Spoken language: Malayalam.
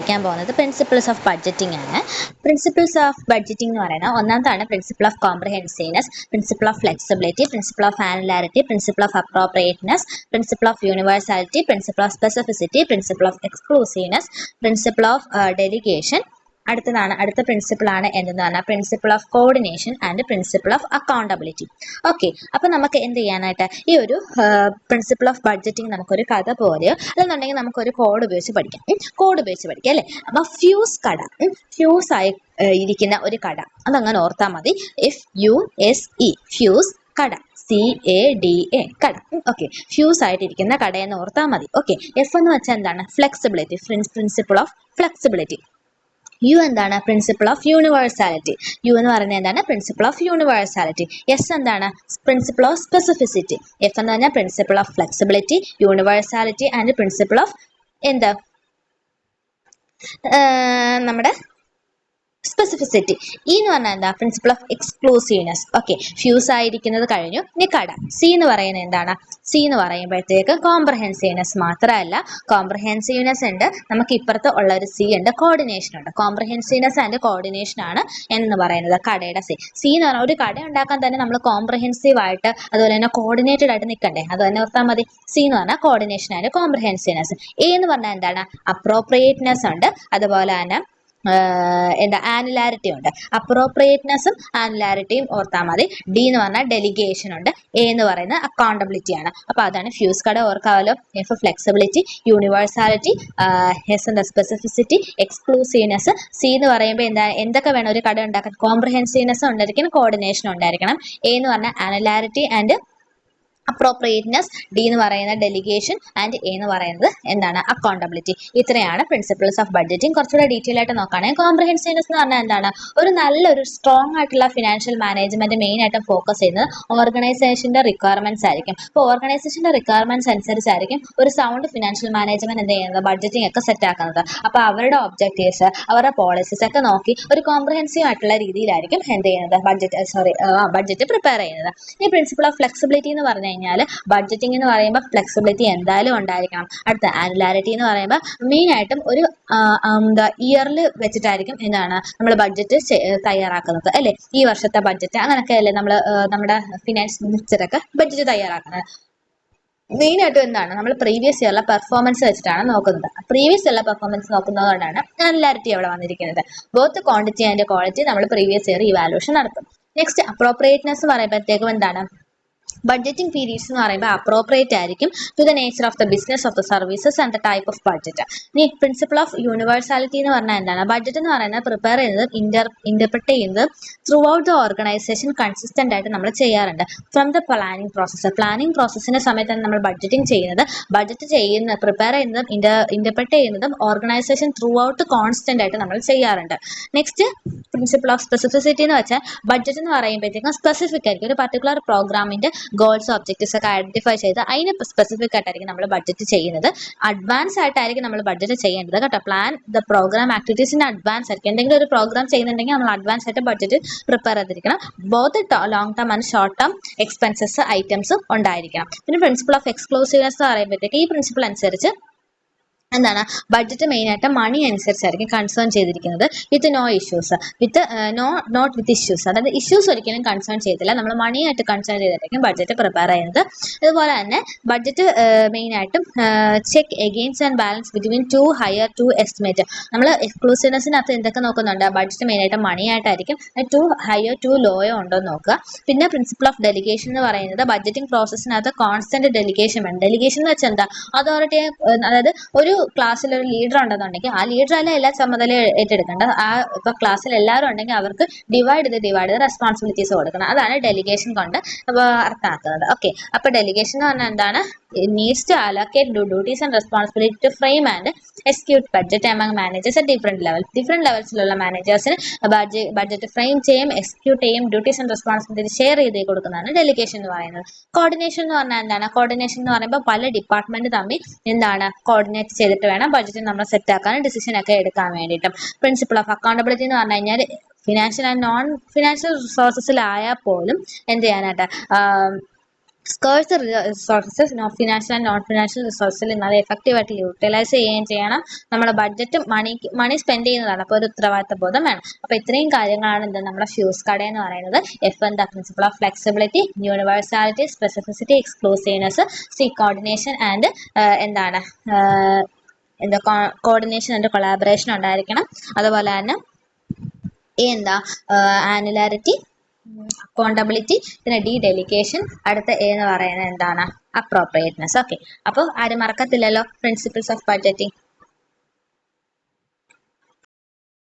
പഠിക്കാൻ പോകുന്നത് പ്രിൻസിപ്പിൾസ് ഓഫ് ബഡ്ജറ്റിംഗ് ആണ്. പ്രിൻസിപ്പിൾസ് ഓഫ് ബഡ്ജറ്റിംഗ് എന്ന് പറയുന്നത് ഒന്നാമതാണ് principle of comprehensiveness, principle of flexibility, principle of annularity, principle of appropriateness, principle of universality, principle of specificity, principle of exclusiveness, principle of delegation. അടുത്ത പ്രിൻസിപ്പിൾ ആണ് എന്തെന്ന് പറഞ്ഞാൽ principle of coordination and principle of accountability. Okay, അപ്പോൾ നമുക്ക് എന്ത് ചെയ്യാനായിട്ട് ഈ ഒരു പ്രിൻസിപ്പിൾ ഓഫ് ബഡ്ജറ്റിംഗ് നമുക്കൊരു കഥ പോലെയോ അല്ലെന്നുണ്ടെങ്കിൽ നമുക്കൊരു കോഡ് ഉപയോഗിച്ച് പഠിക്കാം. അല്ലേ? അപ്പോൾ ഫ്യൂസ് ആയി ഇരിക്കുന്ന ഒരു കട, അതങ്ങനെ ഓർത്താൽ മതി. FUSE ഫ്യൂസ് കട, CADA കട. ഓക്കെ, ഫ്യൂസ് ആയിട്ടിരിക്കുന്ന കടയെന്ന് ഓർത്താൽ മതി. ഓക്കെ, F എന്ന് വെച്ചാൽ എന്താണ്? Flexibility, principle of flexibility. U എന്താണ്? Principle of universality. U എന്ന് പറയുന്നത് എന്താണ്? Principle of universality. S എന്താണ്? Principle of specificity. F എന്ന് പറഞ്ഞാൽ principle of flexibility, universality and principle of എന്താ നമ്മുടെ സ്പെസിഫിസിറ്റി. E എന്ന് പറഞ്ഞാൽ എന്താ? Principle of exclusiveness. Okay, fuse ആയിരിക്കുന്നത് കഴിഞ്ഞു. ഇനി കട. C എന്ന് പറയുന്നത് എന്താണ്? C എന്ന് പറയുമ്പോഴത്തേക്ക് കോംപ്രഹെൻസീവ്നെസ് മാത്രമല്ല, കോംപ്രഹെൻസീവ്നെസ് ഉണ്ട്, നമുക്ക് ഇപ്പുറത്ത് ഉള്ള ഒരു C ഉണ്ട്, കോർഡിനേഷൻ ഉണ്ട്. കോംപ്രഹെൻസീവ്നെസ് ആൻഡ് കോർഡിനേഷൻ ആണ് എന്ന് പറയുന്നത് കടയുടെ C എന്ന് പറഞ്ഞാൽ ഒരു കട ഉണ്ടാക്കാൻ തന്നെ നമ്മൾ കോംപ്രഹെൻസീവ് ആയിട്ട് അതുപോലെ തന്നെ കോർഡിനേറ്റഡ് ആയിട്ട് നിൽക്കണ്ടേ? അത് തന്നെ ഓർത്താൽ മതി. C എന്ന് പറഞ്ഞാൽ കോർഡിനേഷൻ ആൻഡ് കോംപ്രഹെൻസീവ്നെസ്. A എന്ന് പറഞ്ഞാൽ എന്താണ്? അപ്രോപ്രിയേറ്റ്നെസ് ഉണ്ട്, അതുപോലെ തന്നെ ആനുലാരിറ്റി ഉണ്ട്. അപ്രോപ്രിയേറ്റ്നെസ്സും ആനുലാരിറ്റിയും ഓർത്താൽ മതി. D എന്ന് പറഞ്ഞാൽ ഡെലിഗേഷൻ ഉണ്ട്. A എന്ന് പറയുന്നത് അക്കൗണ്ടബിലിറ്റി ആണ്. അപ്പോൾ അതാണ് ഫ്യൂസ് കട ഓർക്കാമല്ലോ. F ഫ്ലെക്സിബിലിറ്റി, യൂണിവേഴ്സാലിറ്റി, S എന്താ? സ്പെസിഫിസിറ്റി, എക്സ്ക്ലൂസീവ്നെസ്. C എന്ന് പറയുമ്പോൾ എന്തൊക്കെ വേണം ഒരു കട ഉണ്ടാക്കാൻ? കോംപ്രിഹെൻസീവ്നെസ് ഉണ്ടായിരിക്കണം, കോർഡിനേഷൻ ഉണ്ടായിരിക്കണം. A എന്ന് പറഞ്ഞാൽ ആനുലാരിറ്റി ആൻഡ് അപ്രോപ്രിയേറ്റ്നെസ്, D എന്ന് പറയുന്ന ഡെലിഗേഷൻ ആൻഡ് A എന്ന് പറയുന്നത് എന്താണ്? അക്കൗണ്ടബിലിറ്റി. ഇത്രയാണ് പ്രിൻസിപ്പിൾസ് ഓഫ് ബഡ്ജറ്റിംഗ്. കുറച്ചുകൂടെ ഡീറ്റെയിൽ ആയിട്ട് നോക്കുകയാണെങ്കിൽ കോംപ്രിഹെൻസീവ്നെസ് എന്ന് പറഞ്ഞാൽ എന്താണ്? നല്ലൊരു സ്ട്രോങ് ആയിട്ടുള്ള ഫിനാൻഷ്യൽ മാനേജ്മെന്റ് മെയിൻ ആയിട്ടും ഫോക്കസ് ചെയ്യുന്നത് ഓർഗനൈസേഷന്റെ റിക്വയർമെന്റ്സ് ആയിരിക്കും. അപ്പോൾ ഓർഗനൈസേഷന്റെ റിക്വയർമെന്റ്സ് അനുസരിച്ചായിരിക്കും ഒരു സൗണ്ട് ഫിനാൻഷ്യൽ മാനേജ്മെന്റ് എന്ത് ചെയ്യുന്നത്? ബഡ്ജറ്റിംഗ് ഒക്കെ സെറ്റ് ആക്കുന്നത്. അപ്പോൾ അവരുടെ ഒബ്ജക്റ്റീവ്സ്, അവരുടെ പോളിസീസ് ഒക്കെ നോക്കി ഒരു കോംപ്രിഹെൻസീവ് ആയിട്ടുള്ള രീതിയിലായിരിക്കും എന്ത് ചെയ്യുന്നത്? ബഡ്ജറ്റ് പ്രിപ്പയർ ചെയ്യുന്നത്. ഈ പ്രിൻസിപ്പിൾ ഓഫ് ഫ്ലെക്സിബിലിറ്റി എന്ന് പറഞ്ഞു കഴിഞ്ഞാൽ ബഡ്ജറ്റിംഗ് എന്ന് പറയുമ്പോൾ ഫ്ലെക്സിബിലിറ്റി എന്തായാലും ഉണ്ടായിരിക്കണം. അടുത്ത ആനുലാരിറ്റി എന്ന് പറയുമ്പോൾ മെയിൻ ആയിട്ടും ഒരു ഇയറിൽ വെച്ചിട്ടായിരിക്കും എന്താണ് നമ്മൾ ബഡ്ജറ്റ് തയ്യാറാക്കുന്നത്, അല്ലേ? ഈ വർഷത്തെ ബഡ്ജറ്റ് അങ്ങനെയൊക്കെ അല്ലേ നമ്മൾ നമ്മുടെ ഫിനാൻസ് മിനിസ്റ്ററൊക്കെ ബഡ്ജറ്റ് തയ്യാറാക്കുന്നത്. മെയിൻ ആയിട്ടും എന്താണ്? നമ്മൾ പ്രീവിയസ് ഇയറിലെ പെർഫോമൻസ് വെച്ചിട്ടാണ് നോക്കുന്നത്. പ്രീവിയസ് ഇയറിലെ പെർഫോമൻസ് നോക്കുന്നതുകൊണ്ടാണ് ആനുലാരിറ്റി അവിടെ വന്നിരിക്കുന്നത്. ബോത്ത് ക്വാണ്ടിറ്റി ആൻഡ് ക്വാളിറ്റി നമ്മൾ പ്രീവിയസ് ഇയർ ഇവാലുവേഷൻ നടത്തും. നെക്സ്റ്റ് അപ്രോപ്രിയേറ്റ്നെസ് പറയുമ്പോഴത്തേക്കും എന്താണ്? ബഡ്ജറ്റിംഗ് പീരീഡ്സ് എന്ന് പറയുമ്പോൾ അപ്രോപ്രിയേറ്റ് ആയിരിക്കും to the nature of the business of the services and the type of budget. ഇനി പ്രിൻസിപ്പിൾ ഓഫ് യൂണിവേഴ്സാലിറ്റി എന്ന് പറഞ്ഞാൽ എന്താണ്? ബഡ്ജറ്റ് എന്ന് പറയുന്നത് പ്രിപ്പയർ ചെയ്യുന്നത് ഇന്റർപ്രറ്റ് ചെയ്യുന്നത് through out the organisation consistent ആയിട്ട് നമ്മൾ ചെയ്യാറുണ്ട്. ഫ്രം ദ പ്ലാനിങ് പ്രോസസ്സിന്റെ സമയത്താണ് നമ്മൾ ബഡ്ജറ്റ് പ്രിപ്പയർ ചെയ്യുന്നതും ഇന്റർപ്രറ്റ് ചെയ്യുന്നതും ഓർഗനൈസേഷൻ ത്രൂ ഔട്ട് കോൺസ്റ്റന്റ് ആയിട്ട് നമ്മൾ ചെയ്യാറുണ്ട്. നെക്സ്റ്റ് പ്രിൻസിപ്പിൾ ഓഫ് സ്പെസിഫിസിറ്റി എന്ന് വെച്ചാൽ ബഡ്ജറ്റ് എന്ന് പറയുമ്പോഴത്തേക്കും സ്പെസിഫിക് ആയിരിക്കും. ഒരു പർട്ടിക്കുലർ പ്രോഗ്രാമിന്റെ ഗോൾസ് ഒബ്ജക്റ്റീവ്സ് ഒക്കെ ഐഡന്റിഫൈ ചെയ്ത് അതിന് സ്പെസിഫിക് ആയിട്ടായിരിക്കും നമ്മൾ ബഡ്ജറ്റ് ചെയ്യുന്നത്. അഡ്വാൻസ് ആയിട്ടായിരിക്കും നമ്മൾ ബഡ്ജറ്റ് ചെയ്യേണ്ടത് കേട്ടോ. പ്ലാൻ ദ പ്രോഗ്രാം ആക്ടിവിറ്റീസിന്റെ അഡ്വാൻസ് ആയിരിക്കും. എന്തെങ്കിലും ഒരു പ്രോഗ്രാം ചെയ്യുന്നുണ്ടെങ്കിൽ നമ്മൾ അഡ്വാൻസ് ആയിട്ട് ബഡ്ജറ്റ് പ്രിപ്പയർ ചെയ്തിരിക്കണം. Both long term and short term expenses items ഉണ്ടായിരിക്കണം. പിന്നെ പ്രിൻസിപ്പിൾ ഓഫ് എക്സ്ക്ലൂസീവ്നെസ് എന്ന് പറയുമ്പോഴത്തേക്ക് ഈ പ്രിൻസിപ്പിൾ അനുസരിച്ച് എന്താണ്? ബഡ്ജറ്റ് മെയിൻ ആയിട്ട് മണി അനുസരിച്ചായിരിക്കും കൺസേൺ ചെയ്തിരിക്കുന്നത്. With no issues, not with issues. അതായത് ഇഷ്യൂസ് ഒരിക്കലും കൺസേൺ ചെയ്തില്ല, നമ്മൾ മണിയായിട്ട് കൺസേൺ ചെയ്തിട്ടായിരിക്കും ബഡ്ജറ്റ് പ്രിപ്പയർ ചെയ്യുന്നത്. അതുപോലെ തന്നെ ബഡ്ജറ്റ് മെയിൻ ആയിട്ടും check against and balance between two higher to estimate. നമ്മൾ എക്സ്ക്ലൂസീവ്നെസ്സിനകത്ത് എന്തൊക്കെ നോക്കുന്നുണ്ട്? ബഡ്ജറ്റ് മെയിൻ ആയിട്ട് മണി ആയിട്ടായിരിക്കും. ടു ഹയർ ടു ലോയോ ഉണ്ടോ എന്ന് നോക്കുക. പിന്നെ പ്രിൻസിപ്പിൾ ഓഫ് ഡെലിഗേഷൻ എന്ന് പറയുന്നത് ബഡ്ജറ്റിംഗ് പ്രോസസ്സിനകത്ത് കോൺസ്റ്റന്റ് ഡെലിഗേഷൻ വേണം. ഡെലിഗേഷൻ എന്ന് വെച്ചാൽ എന്താ? അതോറിറ്റി, അതായത് ഒരു ക്ലാസ്സിൽ ഒരു ലീഡർ ഉണ്ടെന്നുണ്ടെങ്കിൽ ആ ലീഡർ അല്ല എല്ലാ ചുമതലയും ഏറ്റെടുക്കേണ്ടത്. ഇപ്പൊ ക്ലാസ്സിൽ എല്ലാവരും ഉണ്ടെങ്കിൽ അവർക്ക് ഡിവൈഡ് ചെയ്ത് റെസ്പോൺസിബിലിറ്റീസ് കൊടുക്കണം. അതാണ് ഡെലിഗേഷൻ കൊണ്ട് അർത്ഥമാക്കുന്നത്. ഓക്കെ, അപ്പൊ ഡെലിഗേഷൻ എന്ന് പറഞ്ഞാൽ എന്താണ്? needs to allocate duties and responsibility to frame and execute budget among managers at different levelsലുള്ള മാനേജേഴ്സിന് ബഡ്ജറ്റ് ഫ്രെയിം ചെയ്യും, എക്സിക്യൂട്ട് ചെയ്യും, ഡ്യൂട്ടീസ് ആൻഡ് റെസ്പോൺസിബിലിറ്റി ഷെയർ ചെയ്ത് കൊടുക്കുന്നതാണ് ഡെലിഗേഷൻ എന്ന് പറയുന്നത്. കോർഡിനേഷൻ എന്ന് പറഞ്ഞാൽ എന്താണ്? കോർഡിനേഷൻ എന്ന് പറയുമ്പോൾ പല ഡിപ്പാർട്ട്മെന്റ് തമ്മിൽ എന്താണ് കോർഡിനേറ്റ് ചെയ്തിട്ട് വേണം ബഡ്ജറ്റ് നമ്മൾ സെറ്റ് ആക്കാനും ഡിസിഷൻ ഒക്കെ എടുക്കാൻ വേണ്ടിയിട്ടും. പ്രിൻസിപ്പിൾ ഓഫ് അക്കൗണ്ടബിലിറ്റി എന്ന് പറഞ്ഞു കഴിഞ്ഞാൽ ഫിനാൻഷ്യൽ ആൻഡ് നോൺ ഫിനാൻഷ്യൽ റിസോഴ്സസിലായാൽ പോലും എന്ത് ചെയ്യാനായിട്ട് scarce resources financial and non financial റിസോഴ്സിൽ നല്ല എഫക്റ്റീവായിട്ട് യൂട്ടിലൈസ് ചെയ്യുകയും ചെയ്യണം. നമ്മുടെ ബഡ്ജറ്റ് മണി സ്പെൻഡ് ചെയ്യുന്നതാണ്, അപ്പോൾ ഒരു ഉത്തരവാദിത്ത ബോധം വേണം. അപ്പോൾ ഇത്രയും കാര്യങ്ങളാണ് എന്ത് നമ്മുടെ ഫ്യൂസ് കട എന്ന് പറയുന്നത്. എഫ് എന്താ principle of flexibility, universality, specificity, exclusiveness, coordination and എന്താണ് എന്താ കോർഡിനേഷൻ ആൻഡ് കൊളാബറേഷൻ ഉണ്ടായിരിക്കണം. അതുപോലെ തന്നെ എന്താ ആനുലാരിറ്റി, അക്കൗണ്ടബിലിറ്റി, പിന്നെ ഡി ഡെലിഗേഷൻ, അടുത്ത എന്ന് പറയുന്നത് എന്താണ് അപ്രോപ്രിയേറ്റ്നെസ്. ഓക്കെ, അപ്പോൾ ആരും മറക്കത്തില്ലല്ലോ പ്രിൻസിപ്പിൾസ് ഓഫ് ബഡ്ജറ്റിംഗ്.